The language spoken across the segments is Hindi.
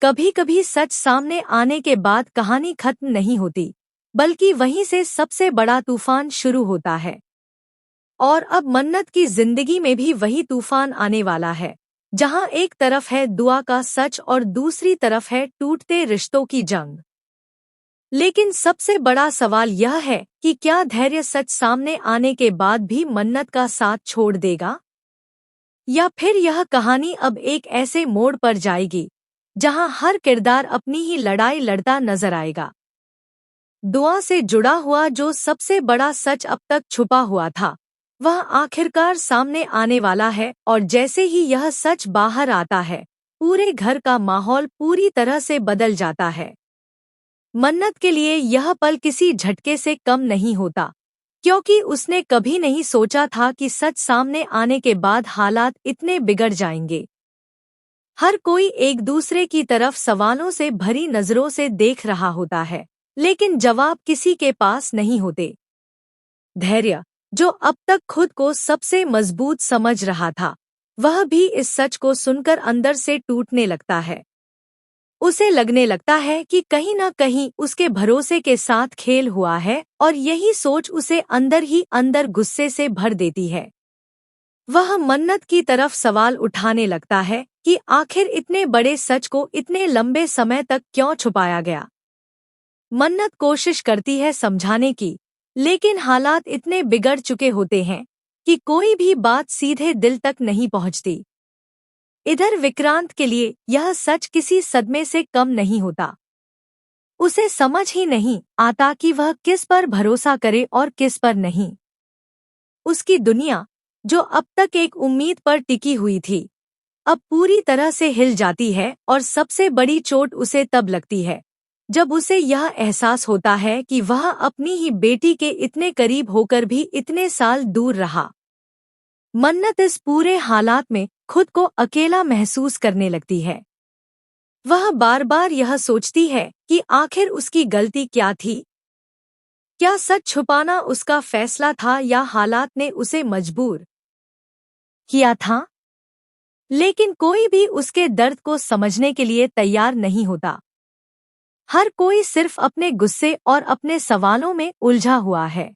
कभी कभी सच सामने आने के बाद कहानी खत्म नहीं होती, बल्कि वहीं से सबसे बड़ा तूफान शुरू होता है। और अब मन्नत की जिंदगी में भी वही तूफान आने वाला है, जहां एक तरफ है दुआ का सच और दूसरी तरफ है टूटते रिश्तों की जंग। लेकिन सबसे बड़ा सवाल यह है कि क्या धैर्य सच सामने आने के बाद भी मन्नत का साथ छोड़ देगा, या फिर यह कहानी अब एक ऐसे मोड़ पर जाएगी जहां हर किरदार अपनी ही लड़ाई लड़ता नजर आएगा। दुआ से जुड़ा हुआ जो सबसे बड़ा सच अब तक छुपा हुआ था, वह आखिरकार सामने आने वाला है, और जैसे ही यह सच बाहर आता है, पूरे घर का माहौल पूरी तरह से बदल जाता है। मन्नत के लिए यह पल किसी झटके से कम नहीं होता, क्योंकि उसने कभी नहीं सोचा था कि सच सामने आने के बाद हालात इतने बिगड़ जाएंगे। हर कोई एक दूसरे की तरफ सवालों से भरी नजरों से देख रहा होता है, लेकिन जवाब किसी के पास नहीं होते। धैर्य, जो अब तक खुद को सबसे मजबूत समझ रहा था, वह भी इस सच को सुनकर अंदर से टूटने लगता है। उसे लगने लगता है कि कहीं न कहीं उसके भरोसे के साथ खेल हुआ है, और यही सोच उसे अंदर ही अंदर गुस्से से भर देती है। वह मन्नत की तरफ सवाल उठाने लगता है कि आखिर इतने बड़े सच को इतने लंबे समय तक क्यों छुपाया गया। मन्नत कोशिश करती है समझाने की, लेकिन हालात इतने बिगड़ चुके होते हैं कि कोई भी बात सीधे दिल तक नहीं पहुंचती। इधर विक्रांत के लिए यह सच किसी सदमे से कम नहीं होता। उसे समझ ही नहीं आता कि वह किस पर भरोसा करे और किस पर नहीं। उसकी दुनिया, जो अब तक एक उम्मीद पर टिकी हुई थी, अब पूरी तरह से हिल जाती है, और सबसे बड़ी चोट उसे तब लगती है जब उसे यह एहसास होता है कि वह अपनी ही बेटी के इतने करीब होकर भी इतने साल दूर रहा। मन्नत इस पूरे हालात में खुद को अकेला महसूस करने लगती है। वह बार बार यह सोचती है कि आखिर उसकी गलती क्या थी। क्या सच छुपाना उसका फैसला था, या हालात ने उसे मजबूर किया था? लेकिन कोई भी उसके दर्द को समझने के लिए तैयार नहीं होता। हर कोई सिर्फ अपने गुस्से और अपने सवालों में उलझा हुआ है।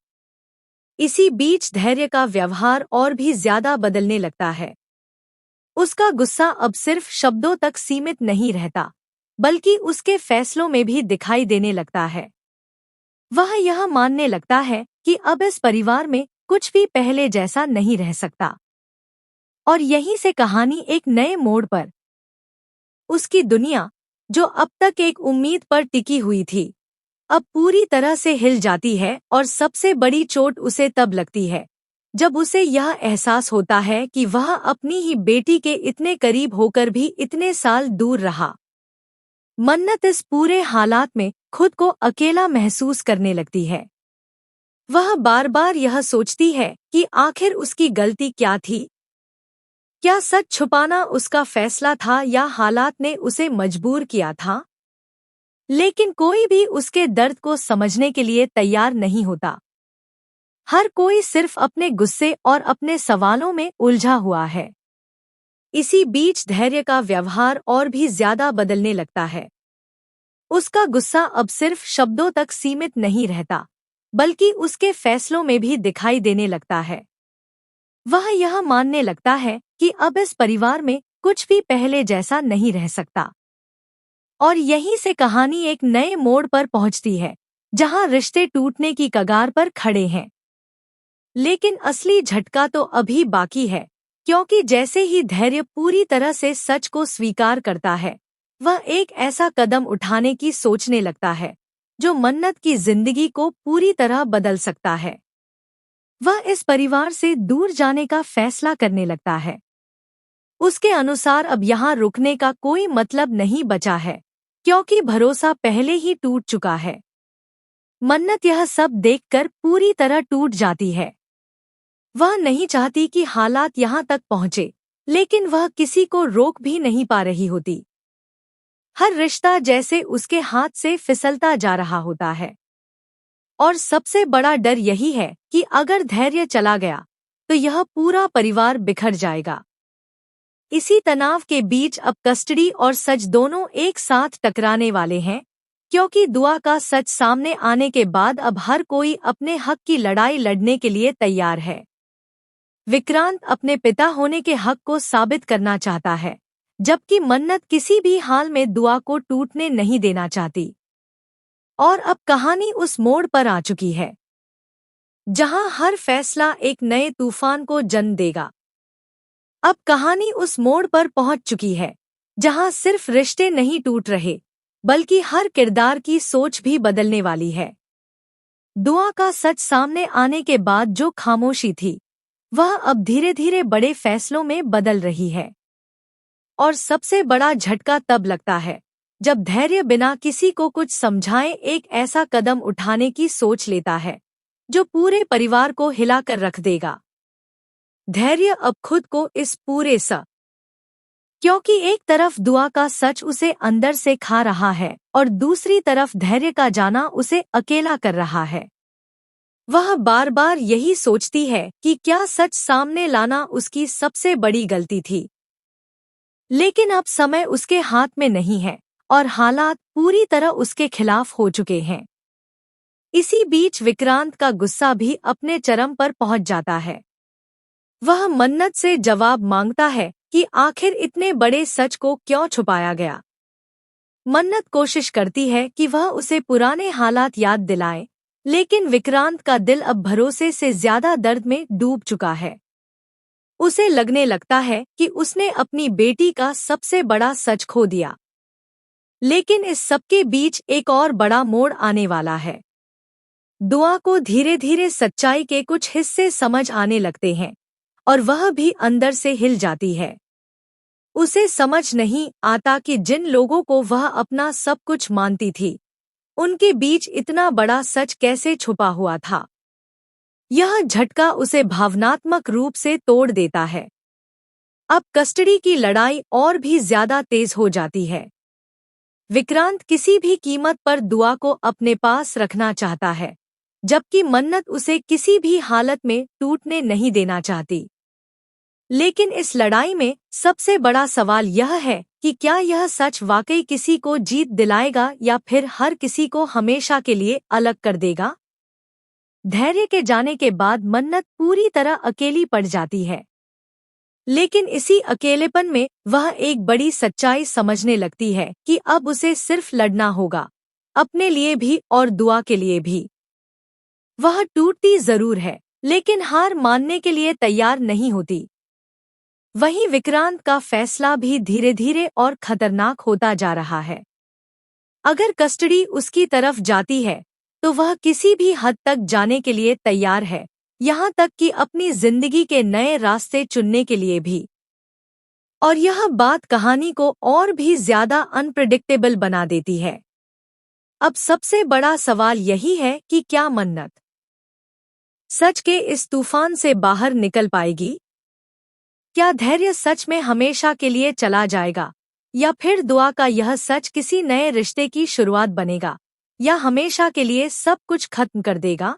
इसी बीच धैर्य का व्यवहार और भी ज्यादा बदलने लगता है। उसका गुस्सा अब सिर्फ शब्दों तक सीमित नहीं रहता, बल्कि उसके फैसलों में भी दिखाई देने लगता है। वह यह मानने लगता है कि अब इस परिवार में कुछ भी पहले जैसा नहीं रह सकता। और यहीं से कहानी एक नए मोड़ पर, उसकी दुनिया, जो अब तक एक उम्मीद पर टिकी हुई थी, अब पूरी तरह से हिल जाती है, और सबसे बड़ी चोट उसे तब लगती है जब उसे यह एहसास होता है कि वह अपनी ही बेटी के इतने करीब होकर भी इतने साल दूर रहा। मन्नत इस पूरे हालात में खुद को अकेला महसूस करने लगती है। वह बार बार यह सोचती है कि आखिर उसकी गलती क्या थी। क्या सच छुपाना उसका फैसला था, या हालात ने उसे मजबूर किया था? लेकिन कोई भी उसके दर्द को समझने के लिए तैयार नहीं होता। हर कोई सिर्फ अपने गुस्से और अपने सवालों में उलझा हुआ है। इसी बीच धैर्य का व्यवहार और भी ज्यादा बदलने लगता है। उसका गुस्सा अब सिर्फ शब्दों तक सीमित नहीं रहता, बल्कि उसके फैसलों में भी दिखाई देने लगता है। वह यह मानने लगता है कि अब इस परिवार में कुछ भी पहले जैसा नहीं रह सकता। और यहीं से कहानी एक नए मोड़ पर पहुंचती है, जहां रिश्ते टूटने की कगार पर खड़े हैं। लेकिन असली झटका तो अभी बाकी है, क्योंकि जैसे ही धैर्य पूरी तरह से सच को स्वीकार करता है, वह एक ऐसा कदम उठाने की सोचने लगता है जो मन्नत की जिंदगी को पूरी तरह बदल सकता है। वह इस परिवार से दूर जाने का फैसला करने लगता है। उसके अनुसार अब यहाँ रुकने का कोई मतलब नहीं बचा है, क्योंकि भरोसा पहले ही टूट चुका है। मन्नत यह सब देखकर पूरी तरह टूट जाती है। वह नहीं चाहती कि हालात यहाँ तक पहुँचे, लेकिन वह किसी को रोक भी नहीं पा रही होती। हर रिश्ता जैसे उसके हाथ से फिसलता जा रहा होता है। और सबसे बड़ा डर यही है कि अगर धैर्य चला गया, तो यह पूरा परिवार बिखर जाएगा। इसी तनाव के बीच अब कस्टडी और सच दोनों एक साथ टकराने वाले हैं, क्योंकि दुआ का सच सामने आने के बाद अब हर कोई अपने हक की लड़ाई लड़ने के लिए तैयार है। विक्रांत अपने पिता होने के हक को साबित करना चाहता है, जबकि मन्नत किसी भी हाल में दुआ को टूटने नहीं देना चाहती। और अब कहानी उस मोड़ पर आ चुकी है जहां हर फैसला एक नए तूफान को जन्म देगा। अब कहानी उस मोड़ पर पहुंच चुकी है जहां सिर्फ रिश्ते नहीं टूट रहे, बल्कि हर किरदार की सोच भी बदलने वाली है। दुआ का सच सामने आने के बाद जो खामोशी थी, वह अब धीरे धीरे बड़े फैसलों में बदल रही है। और सबसे बड़ा झटका तब लगता है जब धैर्य बिना किसी को कुछ समझाए एक ऐसा कदम उठाने की सोच लेता है जो पूरे परिवार को हिलाकर रख देगा। धैर्य अब खुद को इस पूरे क्योंकि एक तरफ दुआ का सच उसे अंदर से खा रहा है और दूसरी तरफ धैर्य का जाना उसे अकेला कर रहा है। वह बार बार यही सोचती है कि क्या सच सामने लाना उसकी सबसे बड़ी गलती थी। लेकिन अब समय उसके हाथ में नहीं है और हालात पूरी तरह उसके खिलाफ हो चुके हैं। इसी बीच विक्रांत का गुस्सा भी अपने चरम पर पहुंच जाता है। वह मन्नत से जवाब मांगता है कि आखिर इतने बड़े सच को क्यों छुपाया गया। मन्नत कोशिश करती है कि वह उसे पुराने हालात याद दिलाए, लेकिन विक्रांत का दिल अब भरोसे से ज्यादा दर्द में डूब चुका है। उसे लगने लगता है कि उसने अपनी बेटी का सबसे बड़ा सच खो दिया। लेकिन इस सबके बीच एक और बड़ा मोड़ आने वाला है। दुआ को धीरे धीरे सच्चाई के कुछ हिस्से समझ आने लगते हैं और वह भी अंदर से हिल जाती है। उसे समझ नहीं आता कि जिन लोगों को वह अपना सब कुछ मानती थी, उनके बीच इतना बड़ा सच कैसे छुपा हुआ था। यह झटका उसे भावनात्मक रूप से तोड़ देता है। अब कस्टडी की लड़ाई और भी ज्यादा तेज हो जाती है। विक्रांत किसी भी कीमत पर दुआ को अपने पास रखना चाहता है, जबकि मन्नत उसे किसी भी हालत में टूटने नहीं देना चाहती। लेकिन इस लड़ाई में सबसे बड़ा सवाल यह है कि क्या यह सच वाकई किसी को जीत दिलाएगा या फिर हर किसी को हमेशा के लिए अलग कर देगा। धैर्य के जाने के बाद मन्नत पूरी तरह अकेली पड़ जाती है, लेकिन इसी अकेलेपन में वह एक बड़ी सच्चाई समझने लगती है कि अब उसे सिर्फ लड़ना होगा, अपने लिए भी और दुआ के लिए भी। वह टूटती जरूर है, लेकिन हार मानने के लिए तैयार नहीं होती। वहीं विक्रांत का फैसला भी धीरे धीरे और खतरनाक होता जा रहा है। अगर कस्टडी उसकी तरफ जाती है तो वह किसी भी हद तक जाने के लिए तैयार है, यहाँ तक कि अपनी जिंदगी के नए रास्ते चुनने के लिए भी। और यह बात कहानी को और भी ज्यादा अनप्रेडिक्टेबल बना देती है। अब सबसे बड़ा सवाल यही है कि क्या मन्नत सच के इस तूफान से बाहर निकल पाएगी? क्या धैर्य सच में हमेशा के लिए चला जाएगा, या फिर दुआ का यह सच किसी नए रिश्ते की शुरुआत बनेगा, या हमेशा के लिए सब कुछ खत्म कर देगा?